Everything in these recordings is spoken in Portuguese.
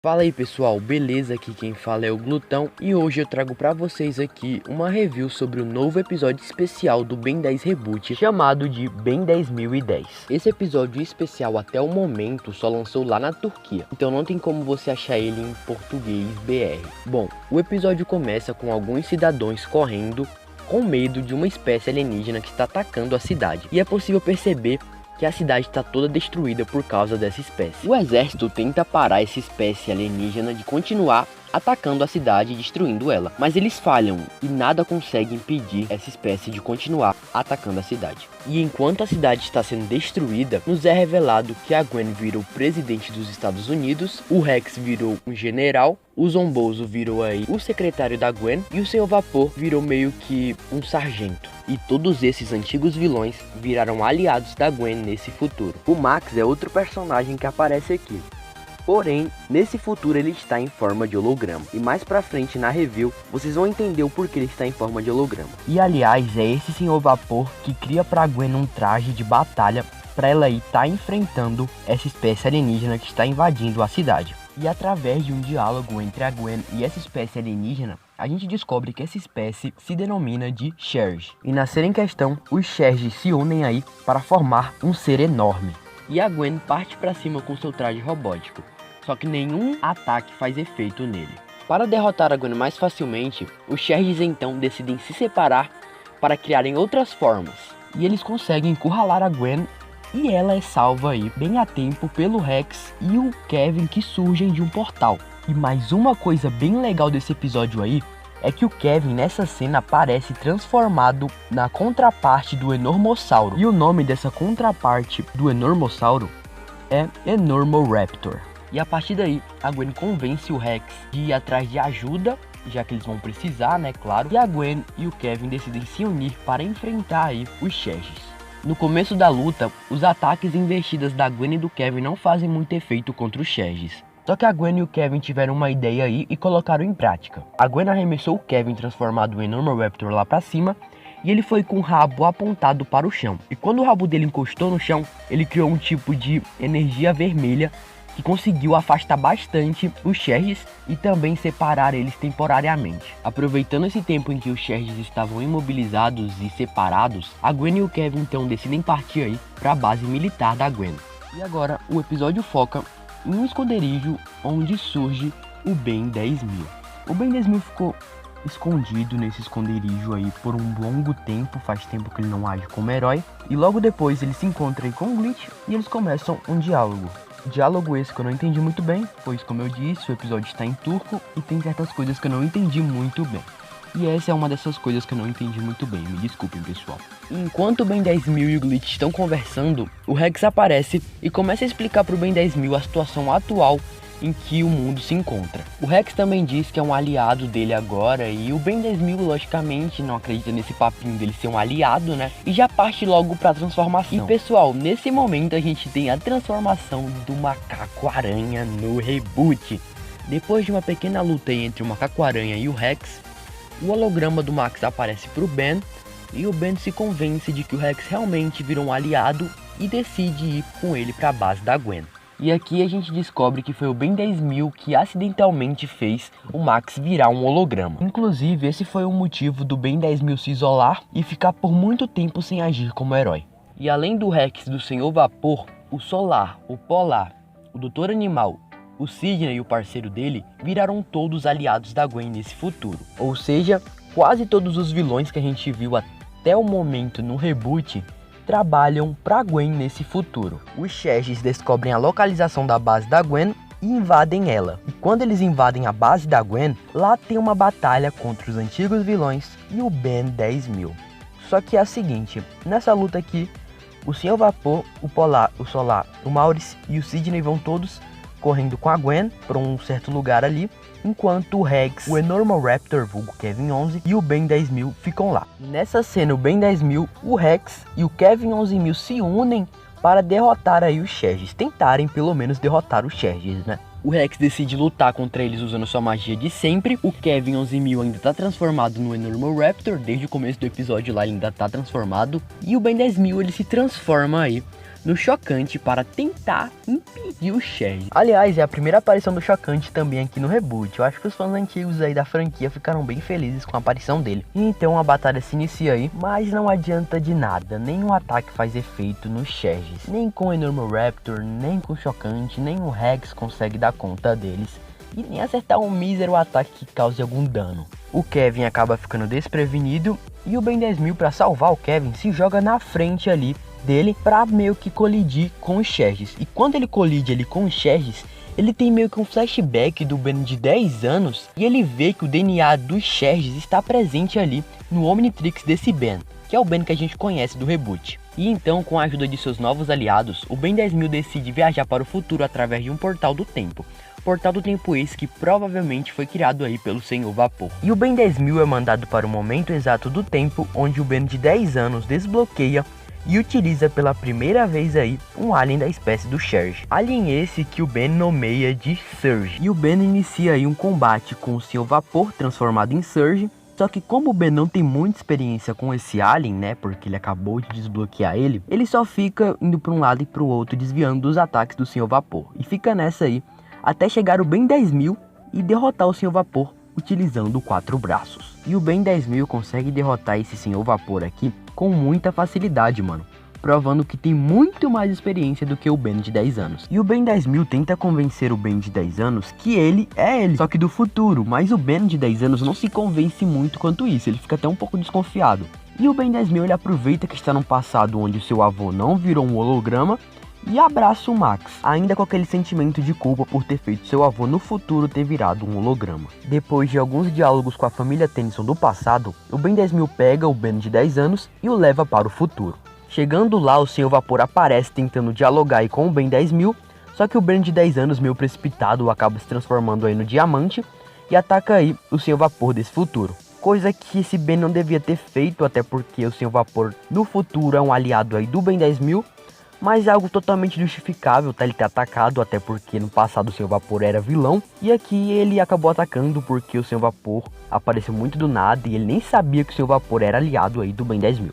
Fala aí pessoal, beleza? Aqui quem fala é o Glutão e hoje eu trago pra vocês aqui uma review sobre o novo episódio especial do Ben 10 Reboot chamado de Ben 10.010. Esse episódio especial até o momento só lançou lá na Turquia, então não tem como você achar ele em português BR. Bom, o episódio começa com alguns cidadãos correndo com medo de uma espécie alienígena que está atacando a cidade e é possível perceber que a cidade está toda destruída por causa dessa espécie. O exército tenta parar essa espécie alienígena de continuar atacando a cidade e destruindo ela, mas eles falham e nada consegue impedir essa espécie de continuar atacando a cidade. E enquanto a cidade está sendo destruída, nos é revelado que a Gwen virou presidente dos Estados Unidos, o Rex virou um general, o Zombozo virou aí o secretário da Gwen e o Senhor Vapor virou meio que um sargento. E todos esses antigos vilões viraram aliados da Gwen nesse futuro. O Max é outro personagem que aparece aqui. Porém, nesse futuro ele está em forma de holograma. E mais pra frente na review, vocês vão entender o porquê ele está em forma de holograma. E aliás, é esse Senhor Vapor que cria pra Gwen um traje de batalha pra ela aí estar enfrentando essa espécie alienígena que está invadindo a cidade. E através de um diálogo entre a Gwen e essa espécie alienígena, a gente descobre que essa espécie se denomina de Sherg. E na cena em questão, os Sherg se unem aí para formar um ser enorme. E a Gwen parte para cima com seu traje robótico, só que nenhum ataque faz efeito nele. Para derrotar a Gwen mais facilmente, os Shergs então decidem se separar para criarem outras formas. E eles conseguem encurralar a Gwen e ela é salva aí bem a tempo pelo Rex e o Kevin que surgem de um portal. E mais uma coisa bem legal desse episódio aí é que o Kevin nessa cena aparece transformado na contraparte do Enormossauro. E o nome dessa contraparte do Enormossauro é Enormoraptor. E a partir daí, a Gwen convence o Rex de ir atrás de ajuda, já que eles vão precisar, né, claro. E a Gwen e o Kevin decidem se unir para enfrentar aí os Shergs. No começo da luta, os ataques e investidas da Gwen e do Kevin não fazem muito efeito contra os Shergs. Só que a Gwen e o Kevin tiveram uma ideia aí e colocaram em prática. A Gwen arremessou o Kevin transformado em Enormoraptor lá pra cima e ele foi com o rabo apontado para o chão. E quando o rabo dele encostou no chão, ele criou um tipo de energia vermelha que conseguiu afastar bastante os Shergs e também separar eles temporariamente. Aproveitando esse tempo em que os Shergs estavam imobilizados e separados, a Gwen e o Kevin então decidem partir aí para a base militar da Gwen. E agora o episódio foca em um esconderijo onde surge o Ben 10.000. O Ben 10.000 ficou escondido nesse esconderijo aí por um longo tempo, faz tempo que ele não age como herói, e logo depois ele se encontra aí com o Glitch e eles começam um diálogo. Diálogo esse que eu não entendi muito bem, pois como eu disse, o episódio está em turco e tem certas coisas que eu não entendi muito bem. E essa é uma dessas coisas que eu não entendi muito bem, me desculpem pessoal. Enquanto o Ben 10.000 e o Glitch estão conversando, o Rex aparece e começa a explicar pro Ben 10.000 a situação atual em que o mundo se encontra. O Rex também diz que é um aliado dele agora e o Ben 10.000 logicamente não acredita nesse papinho dele ser um aliado, né? E já parte logo pra transformação. E pessoal, nesse momento a gente tem a transformação do Macaco-Aranha no reboot. Depois de uma pequena luta entre o Macaco-Aranha e o Rex, o holograma do Max aparece pro Ben e o Ben se convence de que o Rex realmente virou um aliado e decide ir com ele para a base da Gwen. E aqui a gente descobre que foi o Ben 10.000 que acidentalmente fez o Max virar um holograma. Inclusive esse foi o motivo do Ben 10.000 se isolar e ficar por muito tempo sem agir como herói. E além do Rex e do Senhor Vapor, o Solar, o Polar, o Doutor Animal, o Sidney e o parceiro dele viraram todos aliados da Gwen nesse futuro. Ou seja, quase todos os vilões que a gente viu até o momento no reboot trabalham pra Gwen nesse futuro. Os Shergs descobrem a localização da base da Gwen e invadem ela. E quando eles invadem a base da Gwen, lá tem uma batalha contra os antigos vilões e o Ben 10.000. Só que é a seguinte, nessa luta aqui, o Senhor Vapor, o Polar, o Solar, o Maurice e o Sidney vão todos correndo com a Gwen para um certo lugar ali, enquanto o Rex, o Enormoraptor, vulgo Kevin 11, e o Ben 10.000 ficam lá. Nessa cena, o Ben 10.000, o Rex e o Kevin 11.000 se unem para derrotar aí os Shergs, tentarem pelo menos derrotar os Shergs, né? O Rex decide lutar contra eles usando sua magia de sempre. O Kevin 11.000 ainda tá transformado no Enormoraptor, desde o começo do episódio lá ele ainda tá transformado. E o Ben 10.000 ele se transforma aí no Chocante para tentar impedir o Sherry. Aliás, é a primeira aparição do Chocante também aqui no reboot. Eu acho que os fãs antigos aí da franquia ficaram bem felizes com a aparição dele. Então a batalha se inicia aí, mas não adianta de nada. Nenhum ataque faz efeito no Sherry. Nem com o Enormoraptor, nem com o Chocante, nem o Rex consegue dar conta deles. E nem acertar um mísero ataque que cause algum dano. O Kevin acaba ficando desprevenido e o Ben 10.000, para salvar o Kevin, se joga na frente ali dele para meio que colidir com o Shergis. E quando ele colide ali com o Shergis, ele tem meio que um flashback do Ben de 10 anos e ele vê que o DNA do Shergis está presente ali no Omnitrix desse Ben, que é o Ben que a gente conhece do reboot. E então, com a ajuda de seus novos aliados, o Ben 10.000 decide viajar para o futuro através de um portal do tempo. Portal do tempo esse que provavelmente foi criado aí pelo Senhor Vapor. E o Ben 10.000 é mandado para o momento exato do tempo onde o Ben de 10 anos desbloqueia e utiliza pela primeira vez aí um alien da espécie do Sherry. Alien esse que o Ben nomeia de Surge. E o Ben inicia aí um combate com o Senhor Vapor transformado em Surge. Só que como o Ben não tem muita experiência com esse alien, né, porque ele acabou de desbloquear ele só fica indo para um lado e para o outro desviando dos ataques do Senhor Vapor. E fica nessa aí até chegar o Ben 10.000 e derrotar o Senhor Vapor utilizando 4 braços. E o Ben 10.000 consegue derrotar esse Senhor Vapor aqui com muita facilidade, mano, provando que tem muito mais experiência do que o Ben de 10 anos. E o Ben 10.000 tenta convencer o Ben de 10 anos que ele é ele, só que do futuro, mas o Ben de 10 anos não se convence muito quanto isso, ele fica até um pouco desconfiado. E o Ben 10.000 ele aproveita que está num passado onde o seu avô não virou um holograma e abraça o Max, ainda com aquele sentimento de culpa por ter feito seu avô no futuro ter virado um holograma. Depois de alguns diálogos com a família Tennyson do passado, o Ben 10.000 pega o Ben de 10 anos e o leva para o futuro. Chegando lá, o Senhor Vapor aparece tentando dialogar aí com o Ben 10.000, só que o Ben de 10 anos, meio precipitado, acaba se transformando aí no Diamante e ataca aí o Senhor Vapor desse futuro. Coisa que esse Ben não devia ter feito, até porque o Senhor Vapor no futuro é um aliado aí do Ben 10.000, mas é algo totalmente justificável, tá? Ele ter atacado, até porque no passado o Senhor Vapor era vilão, e aqui ele acabou atacando porque o Senhor Vapor apareceu muito do nada e ele nem sabia que o Senhor Vapor era aliado aí do Ben 10.000.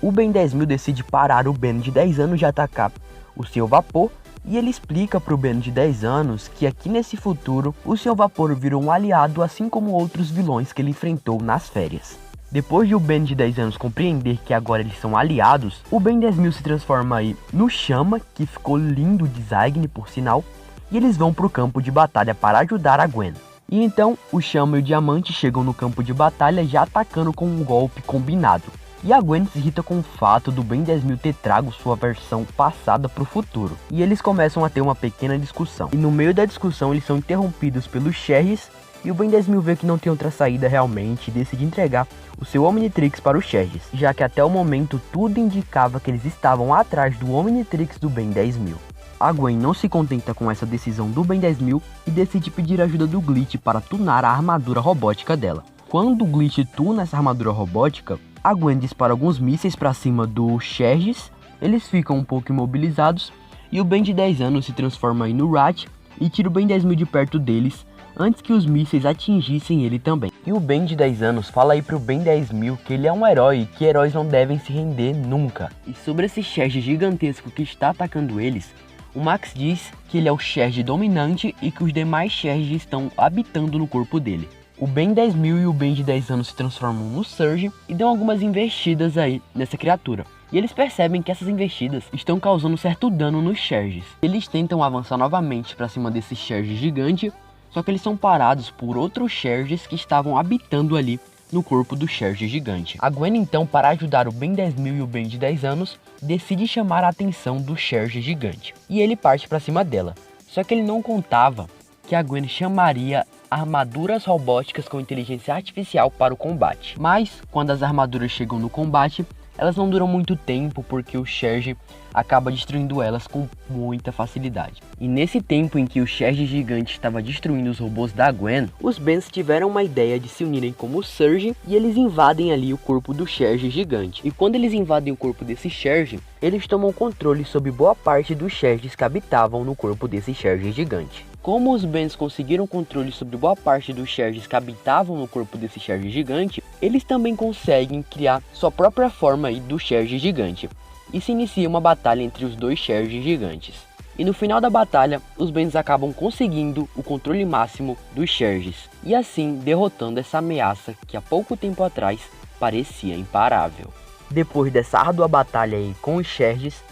O Ben 10.000 decide parar o Ben de 10 anos de atacar o Senhor Vapor e ele explica pro Ben de 10 anos que aqui nesse futuro o Senhor Vapor virou um aliado assim como outros vilões que ele enfrentou nas férias. Depois de o Ben de 10 anos compreender que agora eles são aliados, o Ben 10.000 se transforma aí no Chama, que ficou lindo o design por sinal, e eles vão pro campo de batalha para ajudar a Gwen. E então o Chama e o Diamante chegam no campo de batalha já atacando com um golpe combinado. E a Gwen se irrita com o fato do Ben 10.000 ter trago sua versão passada pro futuro. E eles começam a ter uma pequena discussão. E no meio da discussão eles são interrompidos pelos Sherrys. E o Ben 10.000 vê que não tem outra saída realmente e decide entregar o seu Omnitrix para os Sherrys, já que até o momento tudo indicava que eles estavam atrás do Omnitrix do Ben 10.000. A Gwen não se contenta com essa decisão do Ben 10.000 e decide pedir ajuda do Glitch para tunar a armadura robótica dela. Quando o Glitch tuna essa armadura robótica, a Gwen dispara alguns mísseis para cima do Sherrys, eles ficam um pouco imobilizados e o Ben de 10 anos se transforma aí no Rat e tira o Ben 10.000 de perto deles, antes que os mísseis atingissem ele também. E o Ben de 10 anos fala aí pro Ben 10.000 que ele é um herói e que heróis não devem se render nunca. E sobre esse Sherry gigantesco que está atacando eles, o Max diz que ele é o Sherry dominante e que os demais Sherry estão habitando no corpo dele. O Ben 10.000 e o Ben de 10 anos se transformam no Surge e dão algumas investidas aí nessa criatura. E eles percebem que essas investidas estão causando certo dano nos Sherrys. Eles tentam avançar novamente para cima desse Sherry gigante, só que eles são parados por outros Sherrys que estavam habitando ali no corpo do Sherry gigante. A Gwen então, para ajudar o Ben 10.000 e o Ben de 10 anos, decide chamar a atenção do Sherry gigante. E ele parte para cima dela. Só que ele não contava que a Gwen chamaria armaduras robóticas com inteligência artificial para o combate. Mas, quando as armaduras chegam no combate, elas não duram muito tempo porque o Sherry acaba destruindo elas com muita facilidade. E nesse tempo em que o Sherry gigante estava destruindo os robôs da Gwen, os Bens tiveram uma ideia de se unirem como Surge e eles invadem ali o corpo do Sherry gigante. E quando eles invadem o corpo desse Sherry, eles tomam controle sobre boa parte dos Sherrys que habitavam no corpo desse Sherry gigante. Como os Bens conseguiram controle sobre boa parte dos Sherrys que habitavam no corpo desse Sherry gigante, eles também conseguem criar sua própria forma aí do Sherry gigante. e se inicia uma batalha entre os dois Sherges gigantes. E no final da batalha, os Bens acabam conseguindo o controle máximo dos Sherges, e assim derrotando essa ameaça que há pouco tempo atrás parecia imparável. Depois dessa árdua batalha aí com os Sherges,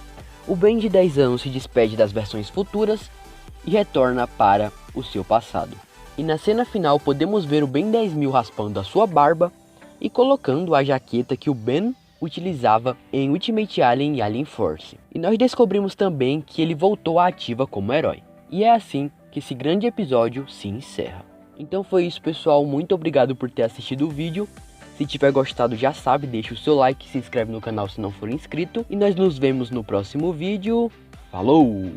o Ben de 10 anos se despede das versões futuras e retorna para o seu passado. E na cena final podemos ver o Ben 10.000 raspando a sua barba e colocando a jaqueta que o Ben utilizava em Ultimate Alien e Alien Force. E nós descobrimos também que ele voltou à ativa como herói. E é assim que esse grande episódio se encerra. Então foi isso, pessoal, muito obrigado por ter assistido o vídeo. Se tiver gostado, já sabe, deixa o seu like, se inscreve no canal se não for inscrito. E nós nos vemos no próximo vídeo. Falou!